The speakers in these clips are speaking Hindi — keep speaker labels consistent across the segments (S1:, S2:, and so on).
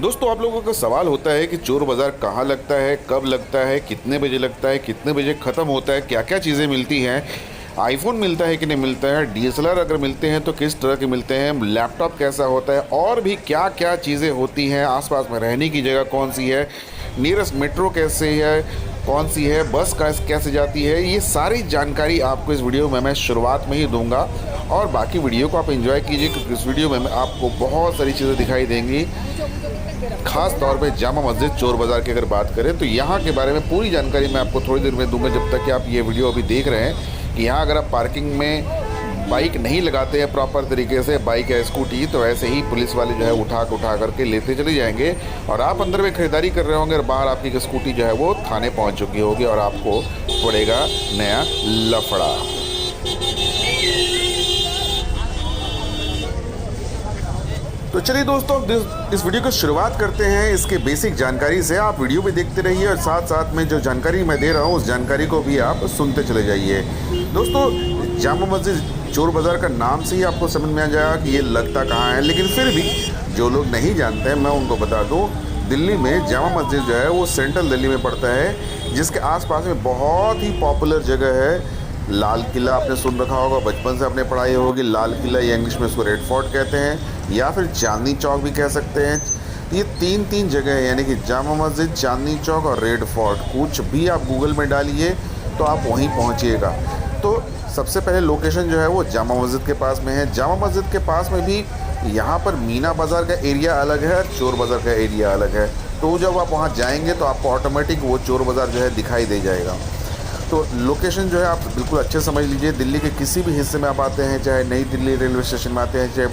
S1: दोस्तों, आप लोगों का सवाल होता है कि चोर बाज़ार कहाँ लगता है, कब लगता है, कितने बजे लगता है, कितने बजे ख़त्म होता है, क्या क्या चीज़ें मिलती हैं, आईफोन मिलता है कि नहीं मिलता है, डीएसएलआर अगर मिलते हैं तो किस तरह के मिलते हैं, लैपटॉप कैसा होता है और भी क्या क्या चीज़ें होती हैं, आसपास में रहने की जगह कौन सी है, नियरेस्ट मेट्रो कैसे है, कौन सी है, बस कैसे जाती है, ये सारी जानकारी आपको इस वीडियो में मैं शुरुआत में ही दूंगा। और बाकी वीडियो को आप एंजॉय कीजिए क्योंकि इस वीडियो में आपको बहुत सारी चीज़ें दिखाई देंगी। ख़ास तौर पे जामा मस्जिद चोर बाज़ार की अगर बात करें तो यहाँ के बारे में पूरी जानकारी मैं आपको थोड़ी देर में दूंगा, जब तक कि आप ये वीडियो अभी देख रहे हैं कि यहाँ अगर आप पार्किंग में बाइक नहीं लगाते हैं प्रॉपर तरीके से, बाइक या स्कूटी, तो ऐसे ही पुलिस वाले जो है उठा करके लेते चले जाएंगे और आप अंदर में ख़रीदारी कर रहे होंगे और बाहर आपकी स्कूटी जो है वो थाने पहुँच चुकी होगी और आपको पड़ेगा नया लफड़ा। तो चलिए दोस्तों, इस वीडियो की शुरुआत करते हैं इसके बेसिक जानकारी से। आप वीडियो भी देखते रहिए और साथ साथ में जो जानकारी मैं दे रहा हूँ उस जानकारी को भी आप सुनते चले जाइए। दोस्तों, जामा मस्जिद चोर बाज़ार का नाम से ही आपको समझ में आ जाएगा कि ये लगता कहाँ है, लेकिन फिर भी जो लोग नहीं जानते हैं मैं उनको बता दूँ, दिल्ली में जामा मस्जिद जो है वो सेंट्रल दिल्ली में पड़ता है, जिसके आसपास में बहुत ही पॉपुलर जगह है। लाल किला आपने सुन रखा होगा, बचपन से आपने पढ़ाई होगी। लाल किला या इंग्लिश में इसको रेड फोर्ट कहते हैं या फिर चांदनी चौक भी कह सकते हैं। ये तीन जगह है, यानी कि जामा मस्जिद, चांदनी चौक और रेड फोर्ट। कुछ भी आप गूगल में डालिए तो आप वहीं पहुंचिएगा। तो सबसे पहले लोकेशन जो है वो जामा मस्जिद के पास में है। जामा मस्जिद के पास में भी यहाँ पर मीना बाज़ार का एरिया अलग है और चोर बाज़ार का एरिया अलग है। तो जब आप वहाँ जाएंगे तो आपको ऑटोमेटिक वो चोर बाज़ार जो है दिखाई दे जाएगा। तो लोकेशन जो है आप बिल्कुल अच्छे समझ लीजिए। दिल्ली के किसी भी हिस्से में आप आते हैं, चाहे नई दिल्ली रेलवे स्टेशन में आते हैं, चाहे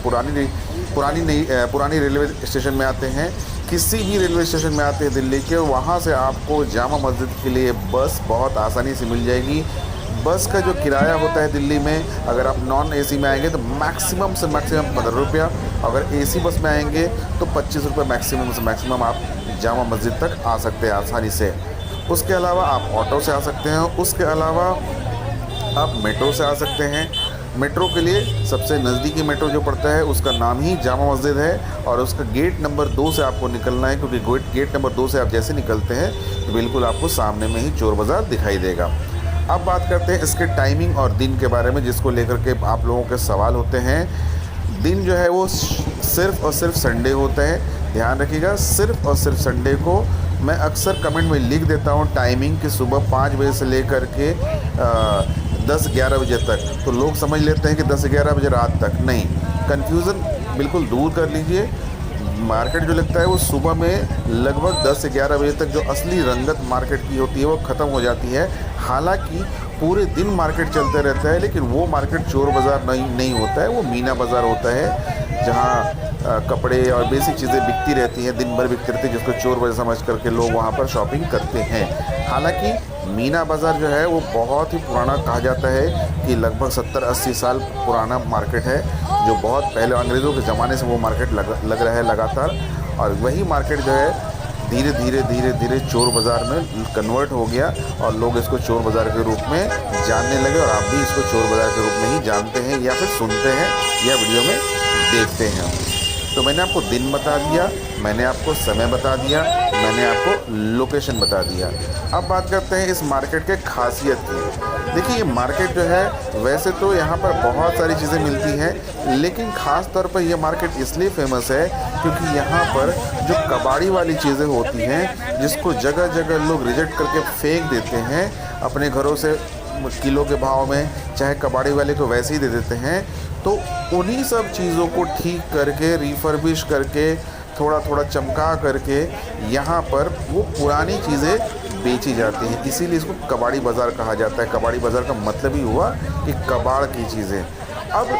S1: पुरानी रेलवे स्टेशन में आते हैं, किसी भी रेलवे स्टेशन में आते हैं दिल्ली के, वहाँ से आपको जामा मस्जिद के लिए बस बहुत आसानी से मिल जाएगी। बस का जो किराया होता है दिल्ली में, अगर आप नॉन एसी में आएंगे तो मैक्सिमम से मैक्सिमम 15 रुपया, अगर एसी बस में आएंगे तो 25 रुपये मैक्सिमम से मैक्सिमम आप जामा मस्जिद तक आ सकते हैं आसानी से। उसके अलावा आप ऑटो से आ सकते हैं, उसके अलावा आप मेट्रो से आ सकते हैं। मेट्रो के लिए सबसे नज़दीकी मेट्रो जो पड़ता है उसका नाम ही जामा मस्जिद है और उसका गेट नंबर 2 से आपको निकलना है, क्योंकि गेट नंबर 2 से आप जैसे निकलते हैं तो बिल्कुल आपको सामने में ही चोर बाज़ार दिखाई देगा। अब बात करते हैं इसके टाइमिंग और दिन के बारे में, जिसको लेकर के आप लोगों के सवाल होते हैं। दिन जो है वो सिर्फ़ और सिर्फ संडे होता है, ध्यान रखिएगा। सिर्फ़ और सिर्फ संडे को मैं अक्सर कमेंट में लिख देता हूँ टाइमिंग कि सुबह 5 बजे से लेकर के 10-11 बजे तक, तो लोग समझ लेते हैं कि 10-11 बजे रात तक। नहीं, कन्फ्यूज़न बिल्कुल दूर कर लीजिए। मार्केट जो लगता है वो सुबह में लगभग 10 से 11 बजे तक जो असली रंगत मार्केट की होती है वो ख़त्म हो जाती है। हालांकि पूरे दिन मार्केट चलते रहता है, लेकिन वो मार्केट चोर बाज़ार नहीं होता है, वो मीना बाज़ार होता है, जहाँ कपड़े और बेसिक चीज़ें बिकती रहती हैं, दिन भर बिकती रहती है, जिसको चोर बाज़ार समझ करके लोग वहाँ पर शॉपिंग करते हैं। हालांकि मीना बाज़ार जो है वो बहुत ही पुराना कहा जाता है कि लगभग 70-80 साल पुराना मार्केट है, जो बहुत पहले अंग्रेज़ों के ज़माने से वो मार्केट लग रहा है लगातार। और वही मार्केट जो है धीरे धीरे चोर बाज़ार में कन्वर्ट हो गया और लोग इसको चोर बाज़ार के रूप में जानने लगे, और आप भी इसको चोर बाज़ार के रूप में ही जानते हैं या फिर सुनते हैं या वीडियो में देखते हैं। तो मैंने आपको दिन बता दिया, मैंने आपको समय बता दिया, मैंने आपको लोकेशन बता दिया। अब बात करते हैं इस मार्केट के खासियत की। देखिए, ये मार्केट जो है वैसे तो यहाँ पर बहुत सारी चीज़ें मिलती हैं, लेकिन ख़ास तौर पर यह मार्केट इसलिए फेमस है क्योंकि यहाँ पर जो कबाड़ी वाली चीज़ें होती हैं, जिसको जगह जगह लोग रिजेक्ट करके फेंक देते हैं अपने घरों से किलो के भाव में, चाहे कबाड़ी वाले को वैसे ही दे देते हैं, तो उन्हीं सब चीज़ों को ठीक करके, रिफर्बिश करके, थोड़ा थोड़ा चमका करके यहाँ पर वो पुरानी चीज़ें बेची जाती हैं। इसीलिए इसको कबाड़ी बाज़ार कहा जाता है। कबाड़ी बाज़ार का मतलब ही हुआ कि कबाड़ की चीज़ें। अब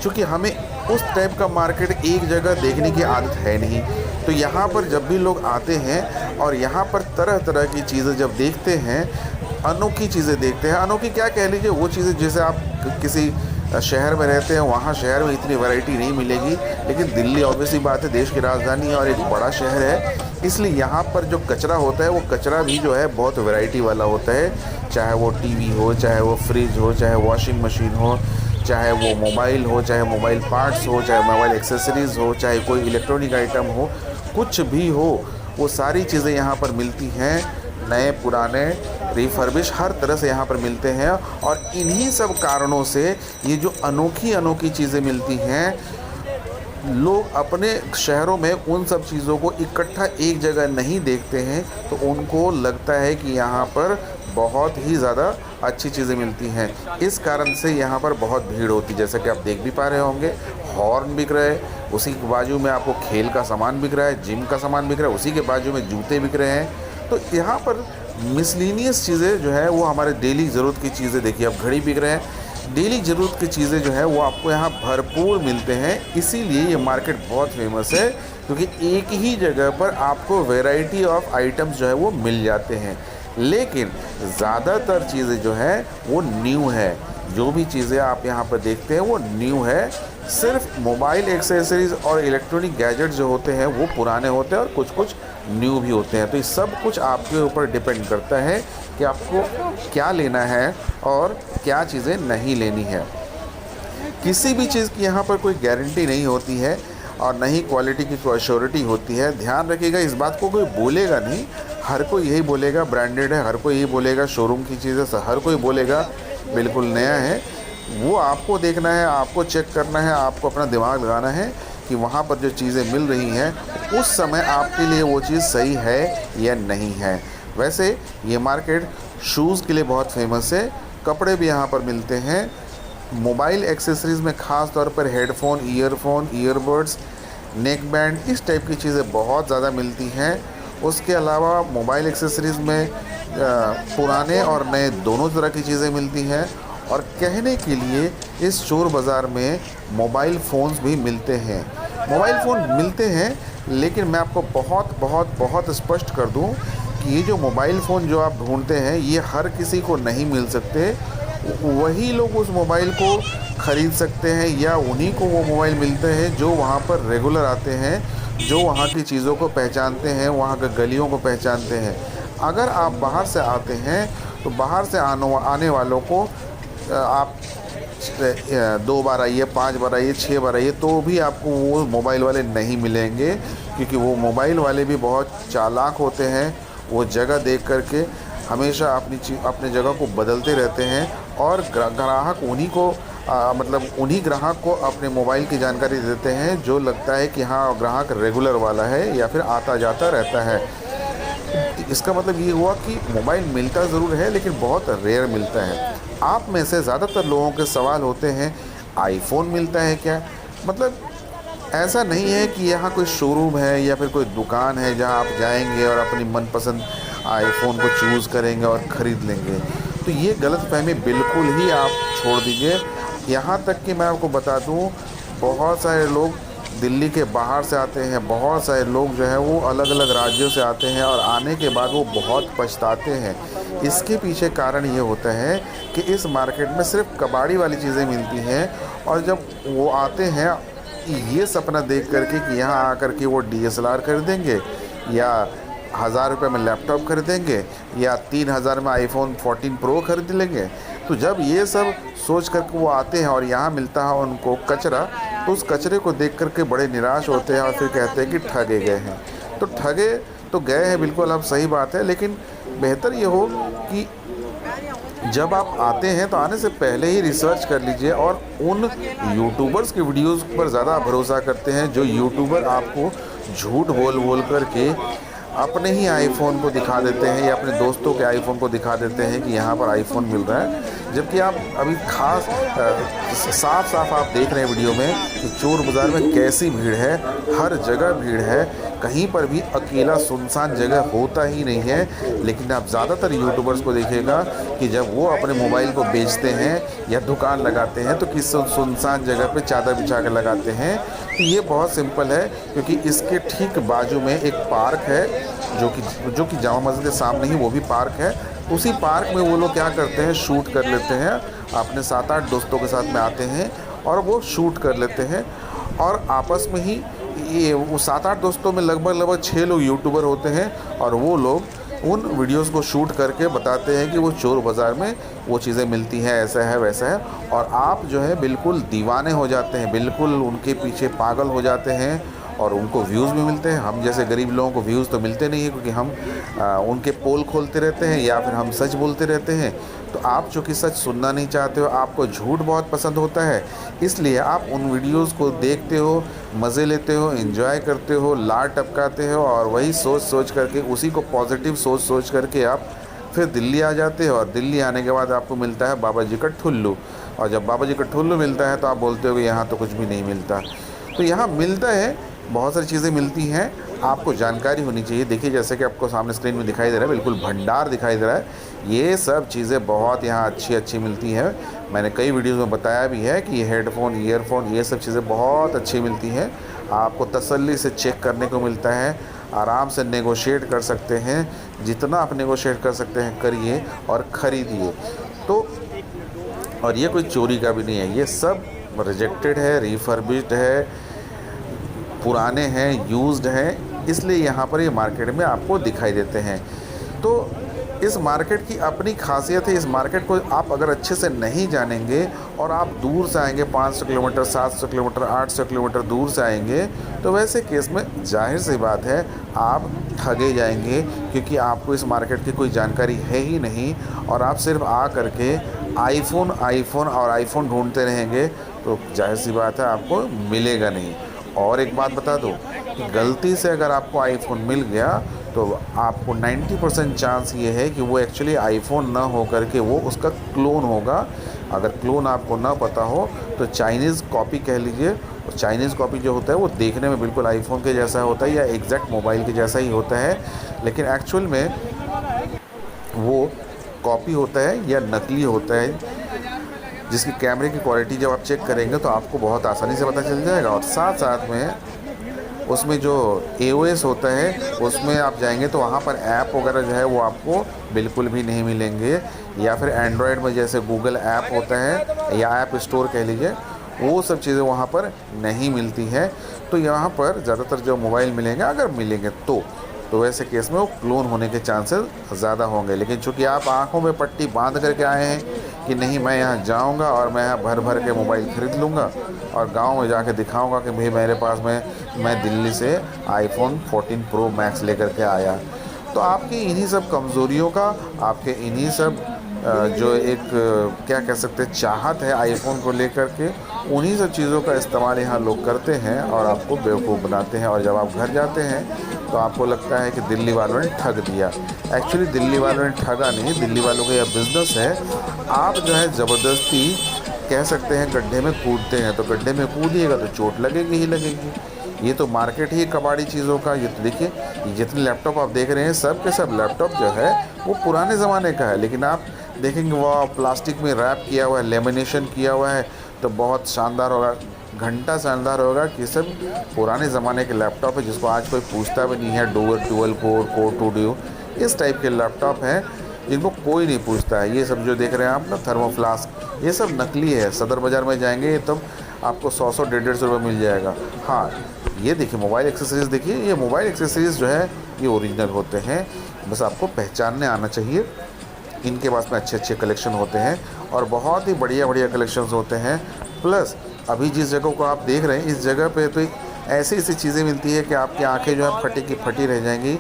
S1: चूँकि हमें उस टाइप का मार्केट एक जगह देखने की आदत है नहीं, तो यहाँ पर जब भी लोग आते हैं और यहाँ पर तरह तरह की चीज़ें जब देखते हैं, अनोखी चीज़ें देखते हैं, अनोखी क्या कह लीजिए, वो चीज़ें जैसे आप किसी शहर में रहते हैं, वहाँ शहर में इतनी वैरायटी नहीं मिलेगी, लेकिन दिल्ली ऑब्वियसली बात है देश की राजधानी और एक बड़ा शहर है, इसलिए यहाँ पर जो कचरा होता है वो कचरा भी जो है बहुत वैरायटी वाला होता है। चाहे वो टीवी हो, चाहे वो फ्रिज हो, चाहे वॉशिंग मशीन हो, चाहे वो मोबाइल हो, चाहे मोबाइल पार्ट्स हो, चाहे मोबाइल एक्सेसरीज़ हो, चाहे कोई इलेक्ट्रॉनिक आइटम हो, कुछ भी हो वो सारी चीज़ें यहाँ पर मिलती हैं। नए पुराने रिफर्बिश हर तरह से यहाँ पर मिलते हैं और इन्हीं सब कारणों से ये जो अनोखी चीज़ें मिलती हैं, लोग अपने शहरों में उन सब चीज़ों को इकट्ठा एक जगह नहीं देखते हैं, तो उनको लगता है कि यहाँ पर बहुत ही ज़्यादा अच्छी चीज़ें मिलती हैं। इस कारण से यहाँ पर बहुत भीड़ होती है। जैसा कि आप देख भी पा रहे होंगे, हॉर्न बिक रहे हैं, उसी के बाजू में आपको खेल का सामान बिक रहा है, जिम का सामान बिक रहा है, उसी के बाजू में जूते बिक रहे हैं। तो यहाँ पर मिसलिनियस चीज़ें जो है वो हमारे डेली ज़रूरत की चीज़ें, देखिए अब घड़ी बिक रहे हैं, डेली ज़रूरत की चीज़ें जो है वो आपको यहाँ भरपूर मिलते हैं। इसीलिए ये मार्केट बहुत फेमस है, क्योंकि एक ही जगह पर आपको वैरायटी ऑफ आइटम्स जो है वो मिल जाते हैं। लेकिन ज़्यादातर चीज़ें जो है वो न्यू है। जो भी चीज़ें आप यहाँ पर देखते हैं वो न्यू है। सिर्फ मोबाइल एक्सेसरीज़ और इलेक्ट्रॉनिक गैजेट जो होते हैं वो पुराने होते हैं और कुछ न्यू भी होते हैं। तो ये सब कुछ आपके ऊपर डिपेंड करता है कि आपको क्या लेना है और क्या चीज़ें नहीं लेनी है। किसी भी चीज़ की यहाँ पर कोई गारंटी नहीं होती है और ना ही क्वालिटी की कोई अश्योरिटी होती है। ध्यान रखिएगा, इस बात को कोई बोलेगा नहीं, हर कोई यही बोलेगा ब्रांडेड है, हर कोई यही बोलेगा शोरूम की चीज़ है, हर कोई बोलेगा बिल्कुल नया है। वो आपको देखना है, आपको चेक करना है, आपको अपना दिमाग लगाना है कि वहाँ पर जो चीज़ें मिल रही हैं उस समय आपके लिए वो चीज़ सही है या नहीं है। वैसे ये मार्केट शूज़ के लिए बहुत फेमस है, कपड़े भी यहाँ पर मिलते हैं। मोबाइल एक्सेसरीज़ में ख़ास तौर पर headphone, earphone, earbuds, neck band, इस टाइप की चीज़ें बहुत ज़्यादा मिलती हैं। उसके अलावा मोबाइल एक्सेसरीज़ में पुराने और नए दोनों तरह की चीज़ें मिलती हैं। और कहने के लिए इस चोर बाज़ार में मोबाइल फ़ोन्स भी मिलते हैं। मोबाइल फ़ोन मिलते हैं, लेकिन मैं आपको बहुत स्पष्ट कर दूं कि ये जो मोबाइल फ़ोन जो आप ढूंढते हैं ये हर किसी को नहीं मिल सकते। वही लोग उस मोबाइल को ख़रीद सकते हैं या उन्हीं को वो मोबाइल मिलते हैं जो वहाँ पर रेगुलर आते हैं, जो वहाँ की चीज़ों को पहचानते हैं, वहाँ के गलियों को पहचानते हैं। अगर आप बाहर से आते हैं तो बाहर से आने वालों को आप 2 बार आइए, 5 बार आइए, 6 बार आइए, तो भी आपको वो मोबाइल वाले नहीं मिलेंगे, क्योंकि वो मोबाइल वाले भी बहुत चालाक होते हैं। वो जगह देख करके हमेशा अपनी जगह को बदलते रहते हैं और ग्राहक उन्हीं ग्राहक को अपने मोबाइल की जानकारी देते हैं जो लगता है कि हाँ ग्राहक रेगुलर वाला है या फिर आता जाता रहता है। इसका मतलब ये हुआ कि मोबाइल मिलता ज़रूर है, लेकिन बहुत रेयर मिलता है। आप में से ज़्यादातर लोगों के सवाल होते हैं, आईफ़ोन मिलता है क्या? मतलब ऐसा नहीं है कि यहाँ कोई शोरूम है या फिर कोई दुकान है जहाँ आप जाएंगे और अपनी मनपसंद आईफ़ोन को चूज़ करेंगे और ख़रीद लेंगे। तो ये गलतफहमी बिल्कुल ही आप छोड़ दीजिए। यहाँ तक कि मैं आपको बता दूँ, बहुत सारे लोग दिल्ली के बाहर से आते हैं, बहुत सारे लोग जो है वो अलग अलग राज्यों से आते हैं और आने के बाद वो बहुत पछताते हैं। इसके पीछे कारण ये होता है कि इस मार्केट में सिर्फ कबाड़ी वाली चीज़ें मिलती हैं और जब वो आते हैं ये सपना देख करके कि यहाँ आकर के वो DSLR खरीदेंगे या 1000 रुपये में लैपटॉप खरीदेंगे या 3000 में iPhone 14 Pro खरीद लेंगे। तो जब ये सब सोच करके वो आते हैं और यहाँ मिलता है उनको कचरा, तो उस कचरे को देख करके बड़े निराश होते हैं और फिर कहते हैं कि ठगे गए हैं। तो ठगे तो गए हैं, बिल्कुल अब सही बात है, लेकिन बेहतर ये हो कि जब आप आते हैं तो आने से पहले ही रिसर्च कर लीजिए और उन यूट्यूबर्स के वीडियोस पर ज़्यादा भरोसा करते हैं जो यूट्यूबर आपको झूठ बोल करके अपने ही आईफ़ोन को दिखा देते हैं या अपने दोस्तों के आईफ़ोन को दिखा देते हैं कि यहाँ पर आईफ़ोन मिल रहा है। जबकि आप अभी साफ आप देख रहे हैं वीडियो में कि चोर बाज़ार में कैसी भीड़ है, हर जगह भीड़ है, कहीं पर भी अकेला सुनसान जगह होता ही नहीं है। लेकिन आप ज़्यादातर यूट्यूबर्स को देखिएगा कि जब वो अपने मोबाइल को बेचते हैं या दुकान लगाते हैं तो किस सुनसान जगह पे चादर बिछा कर लगाते हैं। तो ये बहुत सिंपल है, क्योंकि इसके ठीक बाजू में एक पार्क है जो कि जामा मस्जिद के सामने ही वो भी पार्क है। उसी पार्क में वो लोग क्या करते हैं, शूट कर लेते हैं, अपने 7-8 दोस्तों के साथ में आते हैं और वो शूट कर लेते हैं और आपस में ही वो 7-8 दोस्तों में लगभग 6 लोग यूट्यूबर होते हैं और वो लोग उन वीडियोस को शूट करके बताते हैं कि वो चोर बाज़ार में वो चीज़ें मिलती हैं, ऐसा है वैसा है, और आप जो है बिल्कुल दीवाने हो जाते हैं, बिल्कुल उनके पीछे पागल हो जाते हैं और उनको व्यूज़ भी मिलते हैं। हम जैसे गरीब लोगों को व्यूज़ तो मिलते नहीं है, क्योंकि हम उनके पोल खोलते रहते हैं या फिर हम सच बोलते रहते हैं। तो आप चूँकि सच सुनना नहीं चाहते हो, आपको झूठ बहुत पसंद होता है, इसलिए आप उन वीडियोज़ को देखते हो, मज़े लेते हो, एंजॉय करते हो, लार टपकाते हो और वही सोच सोच करके, उसी को पॉजिटिव सोच सोच करके आप फिर दिल्ली आ जाते हो। और दिल्ली आने के बाद आपको मिलता है बाबा जी का ठुल्लू, और जब बाबा जी का ठुल्लू मिलता है तो आप बोलते हो कि यहाँ तो कुछ भी नहीं मिलता। तो यहाँ मिलता है, बहुत सारी चीज़ें मिलती हैं, आपको जानकारी होनी चाहिए। देखिए जैसे कि आपको सामने स्क्रीन में दिखाई दे रहा है, बिल्कुल भंडार दिखाई दे रहा है। ये सब चीज़ें बहुत यहाँ अच्छी अच्छी मिलती हैं। मैंने कई वीडियोज़ में बताया भी है कि ये हेडफोन, ईयरफोन, ये सब चीज़ें बहुत अच्छी मिलती हैं। आपको तसल्ली से चेक करने को मिलता है, आराम से नेगोशिएट कर सकते हैं। जितना आप नेगोशिएट कर सकते हैं करिए और ख़रीदिए। तो और ये कोई चोरी का भी नहीं है, ये सब रिजेक्टेड है, रिफर्बिश्ड है, पुराने हैं, यूज्ड हैं, इसलिए यहाँ पर ये मार्केट में आपको दिखाई देते हैं। तो इस मार्केट की अपनी खासियत है। इस मार्केट को आप अगर अच्छे से नहीं जानेंगे और आप दूर से आएंगे, 500 किलोमीटर, 700 किलोमीटर, 800 किलोमीटर दूर से आएंगे, तो वैसे केस में जाहिर सी बात है आप ठगे जाएंगे, क्योंकि आपको इस मार्केट की कोई जानकारी है ही नहीं। और आप सिर्फ आ करके आईफ़ोन आईफ़ोन और आईफ़ोन ढूंढते रहेंगे, तो जाहिर सी बात है आपको मिलेगा नहीं। और एक बात बता दूं कि गलती से अगर आपको आईफ़ोन मिल गया तो आपको 90% चांस ये है कि वो एक्चुअली आईफ़ोन ना हो करके वो उसका क्लोन होगा। अगर क्लोन आपको ना पता हो तो चाइनीज़ कॉपी कह लीजिए। और चाइनीज़ कॉपी जो होता है वो देखने में बिल्कुल आईफ़ोन के जैसा होता है या एग्जैक्ट मोबाइल के जैसा ही होता है, लेकिन एक्चुअल में वो कॉपी होता है या नकली होता है, जिसकी कैमरे की क्वालिटी जब आप चेक करेंगे तो आपको बहुत आसानी से पता चल जाएगा। और साथ साथ में उसमें जो iOS होता है उसमें आप जाएंगे तो वहाँ पर ऐप वगैरह जो है वो आपको बिल्कुल भी नहीं मिलेंगे, या फिर एंड्रॉयड में जैसे गूगल ऐप होता है या ऐप स्टोर कह लीजिए, वो सब चीज़ें वहाँ पर नहीं मिलती हैं। तो यहाँ पर ज़्यादातर जो मोबाइल मिलेंगे, अगर मिलेंगे तो वैसे केस में वो क्लोन होने के चांसेस ज़्यादा होंगे। लेकिन चूँकि आप आँखों में पट्टी बांध करके आए हैं कि नहीं मैं यहाँ जाऊँगा और मैं यहाँ भर भर के मोबाइल ख़रीद लूँगा और गांव में जाके दिखाऊँगा कि भाई मेरे पास मैं दिल्ली से आईफोन 14 प्रो मैक्स लेकर के आया, तो आपकी इन्हीं सब कमज़ोरियों का, आपके इन्हीं सब जो एक क्या कह सकते हैं चाहत है आईफोन को लेकर के, उन्हीं सब चीज़ों का इस्तेमाल यहाँ लोग करते हैं और आपको बेवकूफ़ बनाते हैं। और जब आप घर जाते हैं तो आपको लगता है कि दिल्ली वालों ने ठग दिया। एक्चुअली दिल्ली वालों ने ठगा नहीं, दिल्ली वालों का यह बिज़नेस है। आप जो है ज़बरदस्ती कह सकते हैं गड्ढे में कूदते हैं, तो गड्ढे में कूदिएगा तो चोट लगेगी ही लगेगी। ये तो मार्केट ही कबाड़ी चीज़ों का। ये तो देखिए, ये जितने लैपटॉप आप देख रहे हैं सब के सब लैपटॉप जो है वो पुराने ज़माने का है, लेकिन आप देखेंगे वो प्लास्टिक में रैप किया हुआ है, लेमिनेशन किया हुआ है, तो बहुत शानदार होगा, घंटा शानदार होगा कि सब पुराने ज़माने के लैपटॉप है, जिसको आज कोई पूछता भी नहीं है। डुअल कोर टू ड्यू इस टाइप के लैपटॉप हैं जिनको कोई नहीं पूछता है। ये सब जो देख रहे हैं आप ना, थर्मोफ्लास्क, ये सब नकली है। सदर बाज़ार में जाएंगे तब आपको 100 150 रुपये मिल जाएगा। हाँ, ये देखिए मोबाइल एक्सेसरीज़, देखिए ये मोबाइल एक्सेसरीज़ जो है ये ओरिजिनल होते हैं, बस आपको पहचानने आना चाहिए। इनके पास में अच्छे अच्छे कलेक्शन होते हैं और बहुत ही बढ़िया बढ़िया कलेक्शंस होते हैं। प्लस अभी जिस जगह को आप देख रहे हैं, इस जगह पे तो ऐसी ऐसी चीज़ें मिलती है कि आपकी आंखें जो है फटी की फटी रह जाएंगी,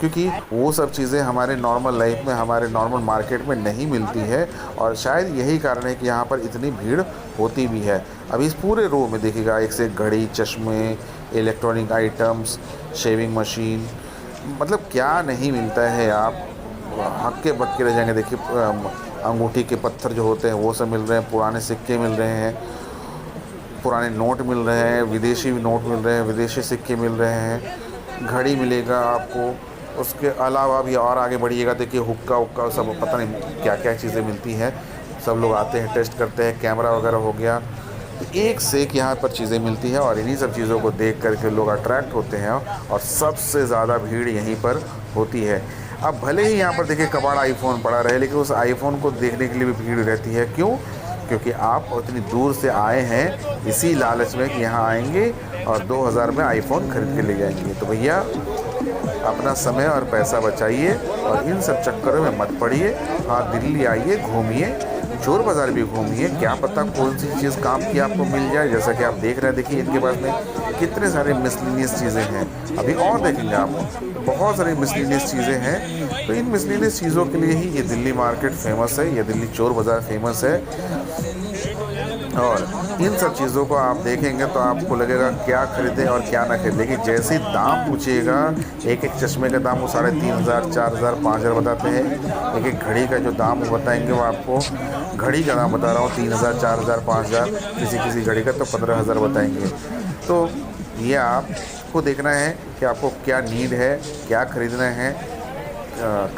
S1: क्योंकि वो सब चीज़ें हमारे नॉर्मल लाइफ में, हमारे नॉर्मल मार्केट में नहीं मिलती है। और शायद यही कारण है कि यहाँ पर इतनी भीड़ होती भी है। अभी इस पूरे रो में देखिएगा, एक से एक घड़ी, चश्मे, इलेक्ट्रॉनिक आइटम्स, शेविंग मशीन, मतलब क्या नहीं मिलता है। आप हक्के बक्के रह जाएंगे। देखिए अंगूठी के पत्थर जो होते हैं वो सब मिल रहे हैं, पुराने सिक्के मिल रहे हैं, पुराने नोट मिल रहे हैं, विदेशी नोट मिल रहे हैं, विदेशी सिक्के मिल रहे हैं, घड़ी मिलेगा आपको। उसके अलावा भी और आगे बढ़िएगा, देखिए हुक्का सब पता नहीं क्या क्या चीज़ें मिलती हैं। सब लोग आते हैं, टेस्ट करते हैं, कैमरा वगैरह हो गया, तो एक से एक यहाँ पर चीज़ें मिलती हैं। और इन्हीं सब चीज़ों को देख करके लोग अट्रैक्ट होते हैं और सबसे ज़्यादा भीड़ यहीं पर होती है। अब भले ही यहाँ पर देखिए कबाड़ आईफोन पड़ा रहे, लेकिन उस आईफोन को देखने के लिए भी भीड़ रहती है। क्यों? क्योंकि आप इतनी दूर से आए हैं इसी लालच में कि यहाँ आएंगे और 2000 में आईफोन खरीद के ले जाएंगे। तो भैया अपना समय और पैसा बचाइए और इन सब चक्करों में मत पड़िए। हाँ, दिल्ली आइए, घूमिए, चोर बाज़ार भी घूमिए, क्या पता कौन सी चीज़ काम की आपको मिल जाए। जैसा कि आप देख रहे हैं, देखिए इनके पास में कितने सारे मिसलिनियस चीज़ें हैं। अभी और देखेंगे आप, बहुत सारी मिसलिनियस चीज़ें हैं। तो इन मिसलिनियस चीज़ों के लिए ही ये दिल्ली मार्केट फेमस है, ये दिल्ली चोर बाज़ार फेमस है। और इन सब चीज़ों को आप देखेंगे तो आपको लगेगा क्या खरीदें और क्या ना खरीदें। लेकिन जैसे ही दाम पूछिएगा, एक एक चश्मे का दाम वो 3,500, 4,000, 5,000 बताते हैं। एक एक घड़ी का जो दाम वो बताएंगे, वो आपको घड़ी का दाम बता रहा हूँ 3,000, 4,000, 5,000, किसी किसी घड़ी का तो 15,000 बताएंगे। तो ये आपको देखना है कि आपको क्या नीड है, क्या खरीदना है,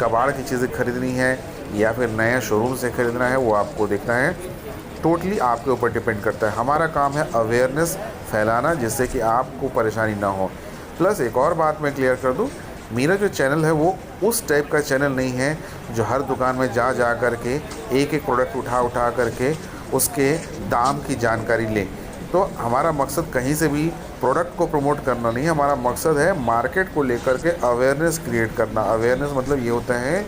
S1: कबाड़ की चीज़ें खरीदनी है या फिर नए शोरूम से ख़रीदना है, वो आपको देखना है। टोटली आपके ऊपर डिपेंड करता है। हमारा काम है अवेयरनेस फैलाना, जिससे कि आपको परेशानी ना हो। प्लस एक और बात मैं क्लियर कर दूं, मेरा जो चैनल है वो उस टाइप का चैनल नहीं है जो हर दुकान में जा कर के एक एक प्रोडक्ट उठा करके उसके दाम की जानकारी ले। तो हमारा मकसद कहीं से भी प्रोडक्ट को प्रमोट करना नहीं है, हमारा मकसद है मार्केट को लेकर के अवेयरनेस क्रिएट करना। अवेयरनेस मतलब ये होता है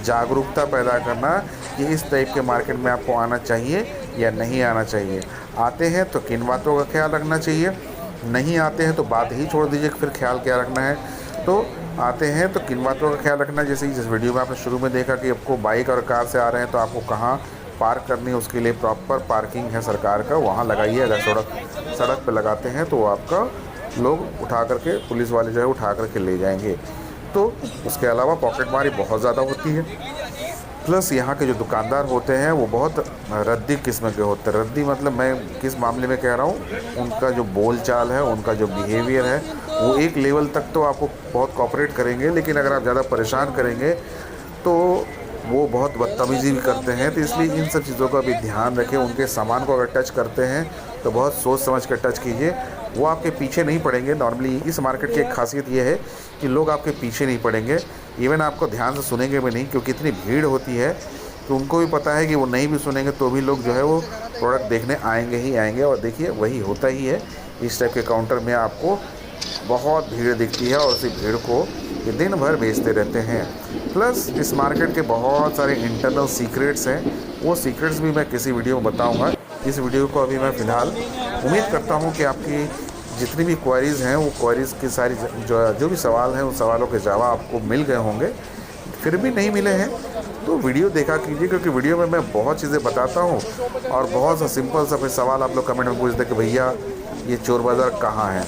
S1: जागरूकता पैदा करना कि इस टाइप के मार्केट में आपको आना चाहिए या नहीं आना चाहिए। आते हैं तो किन बातों का ख्याल रखना चाहिए, नहीं आते हैं तो बात ही छोड़ दीजिए, फिर ख्याल क्या रखना है। तो आते हैं तो किन बातों का ख्याल रखना है, जैसे जिस वीडियो में आपने शुरू में देखा कि आपको बाइक और कार से आ रहे हैं तो आपको कहाँ पार्क करनी है, उसके लिए प्रॉपर पार्किंग है सरकार का, वहाँ लगाइए। अगर सड़क पे लगाते हैं तो आपका लोग उठा करके, पुलिस वाले जो है उठा करके ले जाएंगे। तो उसके अलावा पॉकेटमारी बहुत ज़्यादा होती है। प्लस यहाँ के जो दुकानदार होते हैं वो बहुत रद्दी किस्म के होते हैं। रद्दी मतलब मैं किस मामले में कह रहा हूँ, उनका जो बोल चाल है, उनका जो बिहेवियर है, वो एक लेवल तक तो आपको बहुत कोऑपरेट करेंगे, लेकिन अगर आप ज़्यादा परेशान करेंगे तो वो बहुत बदतमीज़ी भी करते हैं। तो इसलिए इन सब चीज़ों का भी ध्यान रखें। उनके सामान को अगर टच करते हैं तो बहुत सोच समझ कर टच कीजिए, वो आपके पीछे नहीं पड़ेंगे। नॉर्मली इस मार्केट की एक खासियत ये है कि लोग आपके पीछे नहीं पड़ेंगे, इवन आपको ध्यान से सुनेंगे भी नहीं, क्योंकि इतनी भीड़ होती है तो उनको भी पता है कि वो नहीं भी सुनेंगे तो भी लोग जो है वो प्रोडक्ट देखने आएंगे ही आएंगे। और देखिए वही होता ही है, इस टाइप के काउंटर में आपको बहुत भीड़ दिखती है और उसी भीड़ को ये दिन भर बेचते रहते हैं। प्लस इस मार्केट के बहुत सारे इंटरनल सीक्रेट्स हैं, वो सीक्रेट्स भी मैं किसी वीडियो में बताऊंगा। इस वीडियो को अभी मैं फ़िलहाल उम्मीद करता हूं कि आपकी जितनी भी क्वेरीज़ हैं वो क्वेरीज़ की सारी जो भी सवाल हैं उन सवालों के जवाब आपको मिल गए होंगे। फिर भी नहीं मिले हैं तो वीडियो देखा कीजिए, क्योंकि वीडियो में मैं बहुत चीज़ें बताता हूँ और बहुत सा सिंपल सा फिर सवाल आप लोग कमेंट में पूछते कि भैया ये चोर बाज़ार कहाँ है,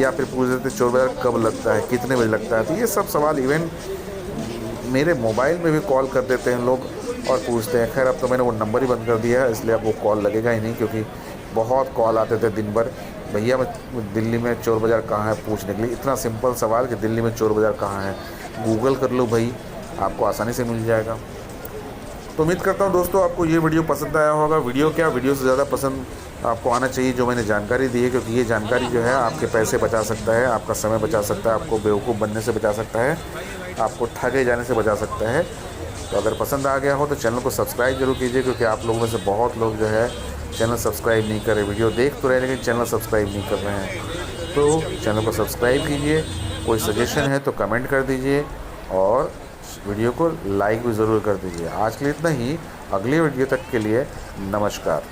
S1: या फिर पूछ देते चोर बाज़ार कब लगता है, कितने बजे लगता है। तो ये सब सवाल इवन मेरे मोबाइल में भी कॉल कर देते हैं लोग और पूछते हैं। खैर अब तो मैंने वो नंबर ही बंद कर दिया है, इसलिए अब वो कॉल लगेगा ही नहीं, क्योंकि बहुत कॉल आते थे दिन भर, भैया मैं दिल्ली में चोर बाज़ार कहाँ है पूछने के लिए। इतना सिंपल सवाल कि दिल्ली में चोर बाज़ार कहाँ है, गूगल कर लो भाई, आपको आसानी से मिल जाएगा। तो उम्मीद करता हूँ दोस्तों आपको ये वीडियो पसंद आया होगा। वीडियो से ज़्यादा पसंद आपको आना चाहिए जो मैंने जानकारी दी है, क्योंकि ये जानकारी जो है आपके पैसे बचा सकता है, आपका समय बचा सकता है, आपको बेवकूफ़ बनने से बचा सकता है, आपको ठगे जाने से बचा सकता है। तो अगर पसंद आ गया हो तो चैनल को सब्सक्राइब जरूर कीजिए, क्योंकि आप लोगों में से बहुत लोग जो है चैनल सब्सक्राइब नहीं कर रहे, वीडियो देख तो रहे लेकिन चैनल सब्सक्राइब नहीं कर रहे हैं। तो चैनल को सब्सक्राइब कीजिए, कोई सजेशन है तो कमेंट कर दीजिए और वीडियो को लाइक भी ज़रूर कर दीजिए। आज के लिए इतना ही, अगली वीडियो तक के लिए नमस्कार।